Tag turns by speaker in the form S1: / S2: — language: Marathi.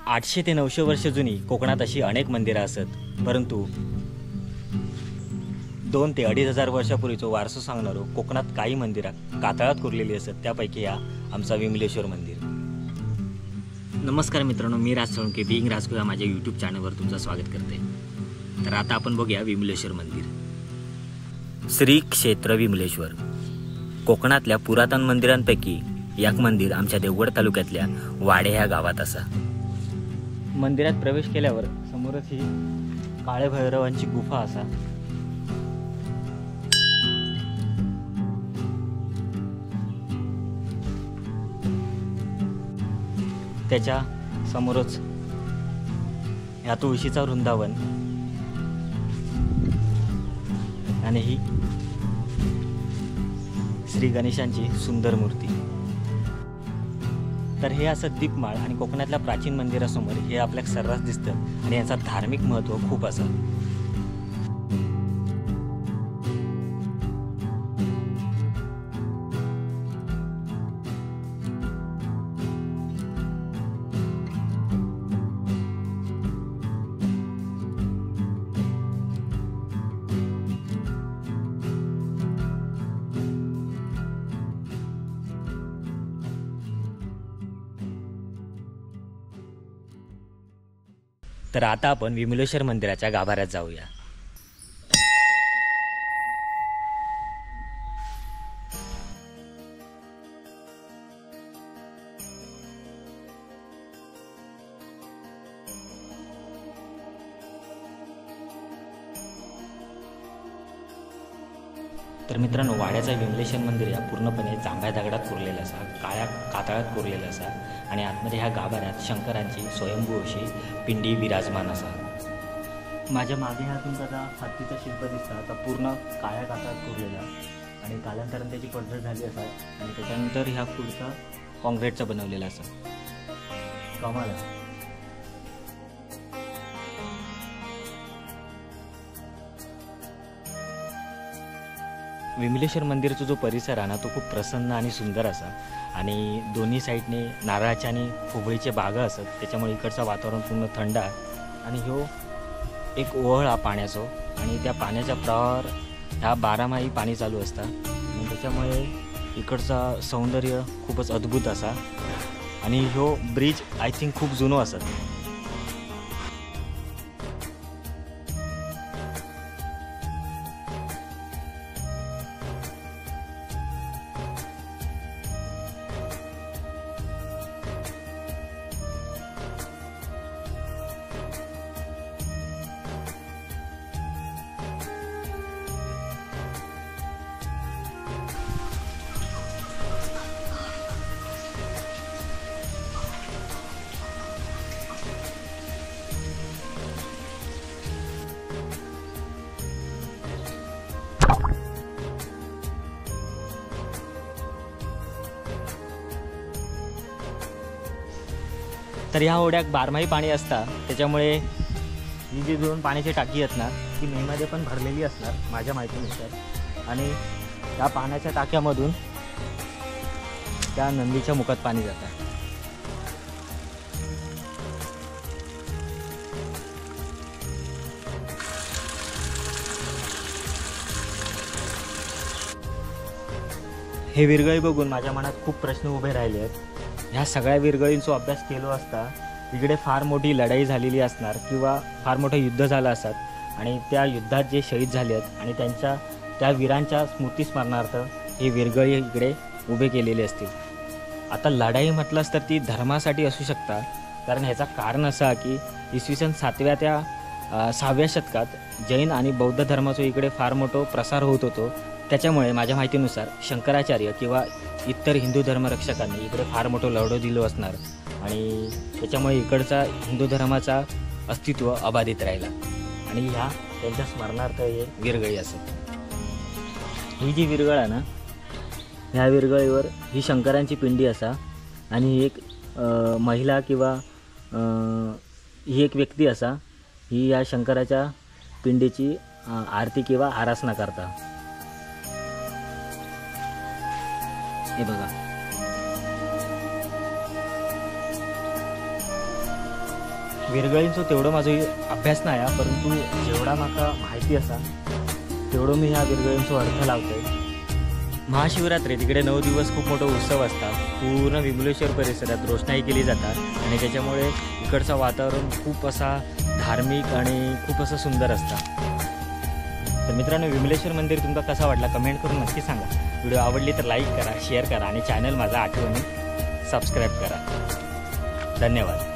S1: 800 ते 900 वर्ष जुनी कोकणात अशी अनेक मंदिरं असत, परंतु 2 ते 2,500 वर्षापूर्वीचा वारसा सांगणारो कोकणात काही मंदिरं कातळात कोरलेली असत. त्यापैकी हा आमचा विमलेश्वर मंदिर. नमस्कार मित्रांनो, मी राज सोळंके बिंग राजकुया माझ्या यूट्यूब चॅनलवर तुमचं स्वागत करते. तर आता आपण बघूया विमलेश्वर मंदिर. श्री क्षेत्र विमलेश्वर कोकणातल्या पुरातन मंदिरांपैकी एक मंदिर आमच्या देवगड तालुक्यातल्या वाडे ह्या गावात असा. मंदिरात प्रवेश केल्यावर समोरच ही काळे भैरवांची गुफा असा. त्याच्या समोरच ह्या तुळशीचा वृंदावन आणि ही श्री गणेशांची सुंदर मूर्ती. तर हे असं दीपमाळ आणि कोकणातल्या प्राचीन मंदिरासमोर हे आपल्याला सर्रास दिसतं आणि याचा धार्मिक महत्त्व खूप असं. तर आता आपण विमलेश्वर मंदिराच्या गाभाऱ्यात जाऊया. तर मित्रांनो, वाड्याचा विमलेश्वर मंदिर या पूर्णपणे जांभ्या दगडात कोरलेलं असा, काळ्या कातळात कोरलेलं असा आणि आतमध्ये ह्या गाभाऱ्यात शंकरांची स्वयंभू अशी पिंडी विराजमान असा. माझ्या मागे हा तुमचा हत्तीचा शिल्प दिसता, आता पूर्ण काळ्या कातळात कोरलेला आणि कालांतराने त्याची पडझड झाली असा आणि त्याच्यानंतर ह्या पुढचा कॉन्क्रीटचा बनवलेला असा. कमाल आहे. विमलेश्वर मंदिराचा जो परिसर आहे ना, तो खूप प्रसन्न आणि सुंदर असा आणि दोन्ही साईडने नारळाच्या आणि फुगळीचे बागा असत. त्याच्यामुळे इकडचं वातावरण पूर्ण थंड आहे आणि ह्यो एक ओहळ हा पाण्याचो आणि त्या पाण्याच्या प्रवाहावर ह्या 12माही पाणी चालू असतं आणि त्याच्यामुळे इकडचा सौंदर्य खूपच अद्भुत असा आणि ह्यो ब्रिज आय थिंक खूप जुनो असत. तर ह्या ओढ्यात 12माही पाणी असतं, त्याच्यामुळे ही जी 2 पाण्याची टाकी आहेत ना, ती मेमध्ये पण भरलेली असणार माझ्या माहितीनुसार आणि त्या पाण्याच्या टाक्यामधून त्या नंदीच्या मुखात पाणी जातं. हे विरगळी बघून माझ्या मनात खूप प्रश्न उभे राहिले आहेत. ह्या सगळ्या विरगळींचा अभ्यास केलो असता इकडे फार मोठी लढाई झालेली असणार किंवा फार मोठं युद्ध झालं असत आणि त्या युद्धात जे शहीद झाले आहेत आणि त्या वीरांच्या स्मृतिस्मरणार्थ हे विरगळी इकडे उभे केलेले असतील. आता लढाई म्हटलंच तर ती धर्मासाठी असू शकता, कारण ह्याचं कारण असं की इसवी सन 7व्या त्या 6व्या शतकात जैन आणि बौद्ध धर्माचा इकडे फार मोठा प्रसार होत होतो. त्याच्यामुळे माझ्या माहितीनुसार शंकराचार्य किंवा इतर हिंदू धर्मरक्षकांनी इकडे फार मोठं लढो दिलो असणार आणि त्याच्यामुळे इकडचा हिंदू धर्माचा अस्तित्व अबाधित राहिला आणि ह्या त्यांच्या स्मरणार्थ हे विरगळी असत. ही जी विरगळ आहे ना, ह्या विरगळीवर ही शंकरांची पिंडी असा आणि एक महिला किंवा ही एक व्यक्ती असा, ही या शंकराच्या पिंडीची आरती किंवा आराधना करता. हे बघा, विरगळींचो तेवढं माझो अभ्यास नाही हा, परंतु जेवढा म्हाका माहिती असा तेवढं मी ह्या विरगळींचो अर्थ लावतोय. महाशिवरात्री तिकडे 9 दिवस खूप मोठा उत्सव असता. पूर्ण विमलेश्वर परिसरात रोषणाई केली जातात आणि त्याच्यामुळे इकडचं वातावरण खूप असा धार्मिक आणि खूप असं सुंदर असतं. तर मित्रांनो, विमलेश्वर मंदिर तुमका कसा वाटला कमेंट करून नक्की सांगा. व्हिडिओ आवडली तर लाईक करा, शेअर करा आणि चॅनल माझा आठवणी सबस्क्राईब करा. धन्यवाद.